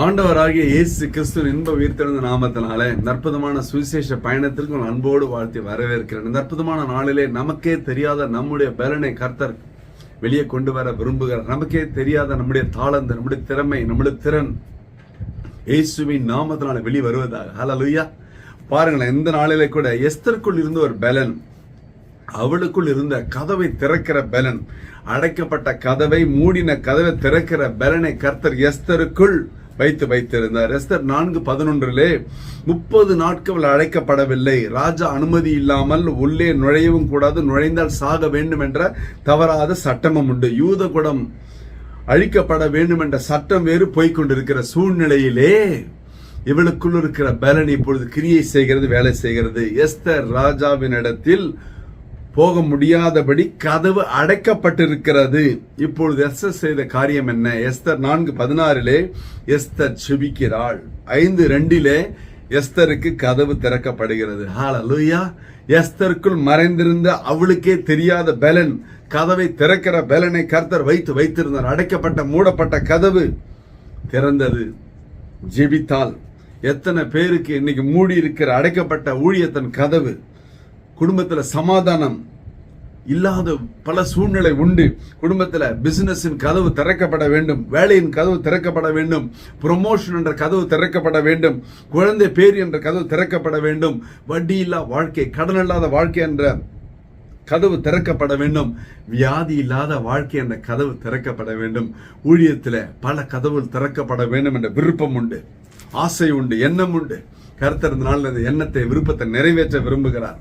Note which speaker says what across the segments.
Speaker 1: ஆண்டவராகிய இயேசு கிறிஸ்துவின் இன்ப உயிர்த்தெழுந்த நாமத்தினாலே அற்புதமான சுவிசேஷ பயணத்திற்கு அன்போடு வாழ்த்தி வரவேற்கிறேன். இந்த அற்புதமான நாளிலே நமக்கே தெரியாத நம்முடைய பலனை கர்த்தர் வெளியே கொண்டு வர விரும்புகிறார். நமக்கே தெரியாத நம்முடைய தாளந்து, நம்முடைய திறமை, நம்முடைய திறன் இயேசுவின் நாமத்தினால வெளியே வருவதாக. ஹல்லேலூயா. பாருங்களேன், இந்த நாளிலே கூட எஸ்தருக்குள் இருந்த ஒரு பலன், அவளுக்குள் இருந்த கதவை திறக்கிற பலன், அடைக்கப்பட்ட கதவை, மூடின கதவை திறக்கிற பலனை கர்த்தர் எஸ்தருக்குள் வைத்திருந்தார். எஸ்தர் 4:11 30 நாட்கள் அழைக்கப்படவில்லை, ராஜா அனுமதி இல்லாமல் உள்ளே நுழையவும் கூடாது, நுழைந்தால் சாக வேண்டும் என்ற தவறாத சட்டமும் உண்டு. யூத குலம் அழிக்கப்பட வேண்டும் என்ற சட்டம் வேறு போய்கொண்டிருக்கிற சூழ்நிலையிலே இவளுக்குள் இருக்கிற பலன் இப்பொழுது கிரியை செய்கிறது, வேலை செய்கிறது. எஸ்தர் ராஜாவின் இடத்தில் போக முடியாதபடி கதவு அடைக்கப்பட்டிருக்கிறது. இப்பொழுது எஸ்தர் செய்த காரியம் என்ன? Esther 4:16 Esther செபிக்கிறாள். 5:2 எஸ்தருக்கு கதவு திறக்கப்படுகிறது. ஹல்லேலூயா. எஸ்தருக்குள் மறைந்திருந்த அவளுக்கே தெரியாத பலன், கதவை திறக்கிற பலனை கர்த்தர் வைத்திருந்தார். அடைக்கப்பட்ட மூடப்பட்ட கதவு திறந்தது. ஜெபித்தால் எத்தனை பேருக்கு இன்னைக்கு மூடி இருக்கிற அடைக்கப்பட்ட ஊழியத்தின் கதவு, குடும்பத்துல சமாதானம் இல்லாத பல சூழ்நிலை உண்டு. குடும்பத்துல பிசினஸின் கதவு திறக்கப்பட வேண்டும், வேலையின் கதவு திறக்கப்பட வேண்டும், ப்ரொமோஷன் என்ற கதவு திறக்கப்பட வேண்டும், குழந்தை பேர் என்ற கதவு திறக்கப்பட வேண்டும், வட்டி இல்லா வாழ்க்கை, கடன் இல்லாத வாழ்க்கை என்ற கதவு திறக்கப்பட வேண்டும், வியாதி இல்லாத வாழ்க்கை என்ற கதவு திறக்கப்பட வேண்டும். ஊழியத்துல பல கதவுகள் திறக்கப்பட வேண்டும் என்ற விருப்பம் உண்டு, ஆசை உண்டு, எண்ணம் உண்டு. கர்த்தர் இந்த நாள் அந்த எண்ணத்தை, விருப்பத்தை நிறைவேற்ற விரும்புகிறார்.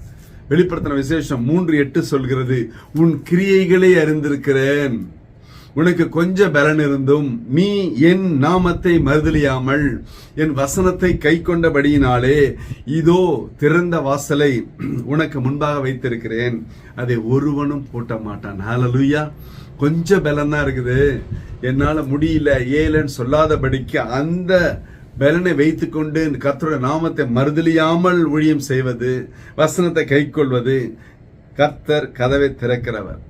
Speaker 1: வெளிப்படுத்தின விசேஷம் 3:8 சொல்கிறது, உன் கிரியைகளை அறிந்திருக்கிறேன், உனக்கு கொஞ்ச பலன் இருந்தும் நீ என் நாமத்தை மறுதலியாமல் என் வசனத்தை கை கொண்டபடியினாலே இதோ திறந்த வாசலை உனக்கு முன்பாக வைத்திருக்கிறேன், அதை ஒருவனும் பூட்ட மாட்டான். ஹல்லேலூயா. கொஞ்ச பலன் தான் இருக்குது, என்னால முடியல, ஏலன்னு சொல்லாதபடிக்கு அந்த பலனை வைத்துக்கொண்டு கர்த்தருடைய நாமத்தை மறுதலியாமல் ஊழியம் செய்வது, வசனத்தை கை கொள்வது. கர்த்தர் கதவை திறக்கிறவர்.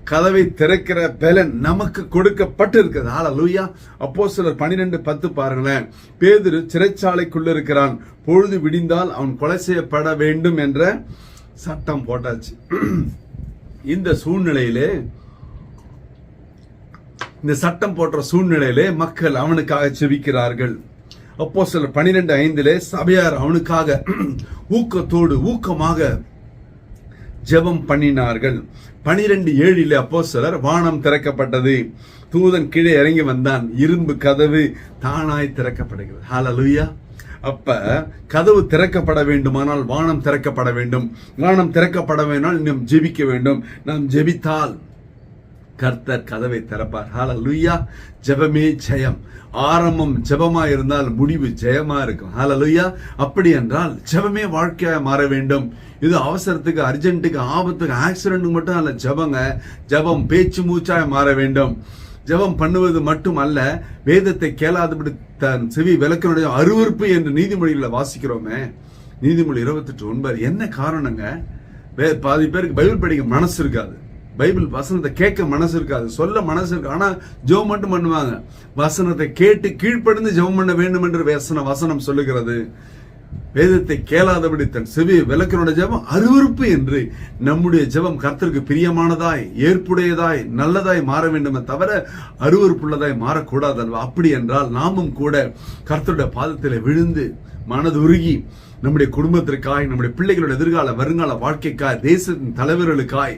Speaker 1: கதவை திறக்கிற பலன் நமக்கு கொடுக்கப்பட்டு இருக்கிறது. ஹல்லேலூயா. அப்போஸ்தலர் 12:10 பாருங்களேன். பேதுரு சிறைச்சாலைக்குள்ள இருக்கிறான், பொழுது விடிந்தால் அவன் கொலை செய்யப்பட வேண்டும் என்ற சட்டம் போட்டாச்சு. இந்த சூழ்நிலையிலே, இந்த சட்டம் போட்ட சூழ்நிலையிலே மக்கள் அவனுக்காக செபிக்கிறார்கள். அப்போஸ்தலர் 12:5 சபையார் அவனுக்காக ஊக்கமாக ஜெபம் பண்ணினார்கள். 12:7 அப்போஸ்தலர் வானம் திறக்கப்பட்டது, தூதன் கீழே இறங்கி வந்தான், இரும்பு கதவு தானாய் திறக்கப்படுகிறது. ஹல்லேலூயா. அப்ப கதவு திறக்கப்பட வேண்டுமானால் வானம் திறக்கப்பட வேண்டும். வானம் திறக்கப்பட வேண்டால் நாம் ஜெபிக்க வேண்டும். நாம் ஜெபித்தால் கர்த்தர் கதவை திறப்பார். ஹல்லேலூயா. ஜெபமே ஜெயம். ஆரம்பம் ஜெபமா இருந்தால் முடிவு ஜெயமா இருக்கும். ஹல்லேலூயா. அப்படி என்றால் ஜெபமே வாழ்க்கையா மாற வேண்டும். இது அவசரத்துக்கு, அர்ஜென்ட்டுக்கு, ஆபத்துக்கு, ஆக்சிடென்ட்டுக்கு மட்டும் அல்ல ஜெபங்க. ஜெபம் பேச்சு மூச்சாய் மாற வேண்டும். ஜெபம் பண்ணுவது மட்டும் அல்ல, வேதத்தை கேளாதபடி தன் செவி விளக்கினுடைய அருவருப்பு என்று நீதிமொழிகளை வாசிக்கிறோமே. நீதிமொழி 28:9. என்ன காரணங்க? பாதி பேருக்கு பைபிள் படிக்க மனசு இருக்காது, பைபிள் வசனத்தை கேட்க மனசு இருக்காது, சொல்ல மனசு இருக்கு, ஆனா ஜெபம் மட்டும் பண்ணுவாங்க. வசனத்தை கேட்டு கீழ்ப்படிந்து ஜெபம் பண்ண வேண்டும் என்று வசனம் சொல்லுகிறது. வேதத்தை கேளாதபடி தன் செவி விளக்கினுடைய ஜெபம் அருவருப்பு என்று. நம்முடைய ஜெபம் கர்த்தருக்கு பிரியமானதாய், ஏற்புடையதாய், நல்லதாய் மாற வேண்டுமே தவிர அருவருப்புள்ளதாய் மாறக்கூடாது அல்வா? அப்படி என்றால் நாமும் கூட கர்த்தருடைய பாதத்தில் விழுந்து மனதுருகி நம்முடைய குடும்பத்திற்காய், நம்முடைய பிள்ளைகளுடைய எதிர்கால வருங்கால வாழ்க்கைக்காய், தேசத்தின் தலைவர்களுக்காய்,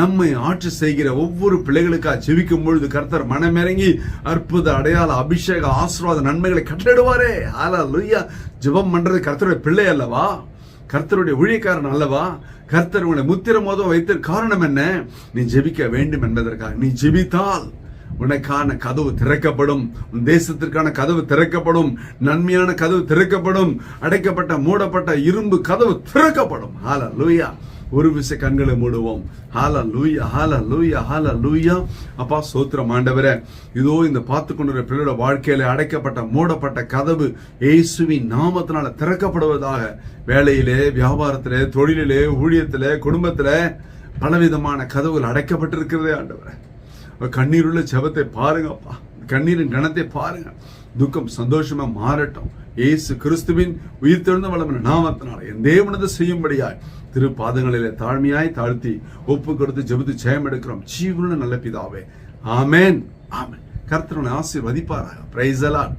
Speaker 1: நம்மை ஆட்சி செய்கிற ஒவ்வொரு பிள்ளைகளுக்காய் ஜெபிக்கும் பொழுது கர்த்தர் மனமிறங்கி அற்புத அடையாள அபிஷேக ஆசீர்வாத நன்மைகளை கட்டளிடுவாரே. ஹல்லேலூயா. ஜெபம் பண்றது கர்த்தருடைய பிள்ளை அல்லவா? கர்த்தருடைய ஊழியக்காரன் அல்லவா? கர்த்தர் உன்னை முத்திரமோதம் வைத்த காரணம் என்ன? நீ ஜெபிக்க வேண்டும் என்பதற்காக. நீ ஜெபித்தால் உனக்கான கதவு திறக்கப்படும், உன் தேசத்திற்கான கதவு திறக்கப்படும், நன்மையான கதவு திறக்கப்படும், அடைக்கப்பட்ட மூடப்பட்ட இரும்பு கதவு திறக்கப்படும். ஹல்லேலூயா. ஒரு விசை கண்களை மூடுவோம். ஹல்லேலூயா, ஹல்லேலூயா, ஹல்லேலூயா. அப்பா ஸ்தோத்திரம் ஆண்டவரே. இதோ இந்த பார்த்து கொண்டிருக்கிற பிள்ளையோட வாழ்க்கையில அடைக்கப்பட்ட மூடப்பட்ட கதவு இயேசுவின் நாமத்தினால திறக்கப்படுவதாக. வேலையிலே, வியாபாரத்திலே, தொழிலிலே, ஊழியத்திலே, குடும்பத்திலே பலவிதமான கதவுகள் அடைக்கப்பட்டிருக்கிறதே ஆண்டவரே. கண்ணீருள்ள ஜெபத்தை பாருங்கப்பா. கண்ணீரின் கணத்தை பாருங்க. துக்கம் சந்தோஷமா மாறட்டும். இயேசு கிறிஸ்துவின் உயிர்த்தெழுந்த வல்லமையான நாமத்தினால என் தேவனது செய்யும்படியாய் திரு பாதங்களிலே தாழ்மையாய் தாழ்த்தி ஒப்பு கொடுத்து ஜெபித்து ஜெயம் எடுக்கிறோம் ஜீவனுள்ள நல்ல பிதாவே. ஆமென். ஆமென். கர்த்தர் உன்னை ஆசீர்வதிப்பாராக. Praise the Lord.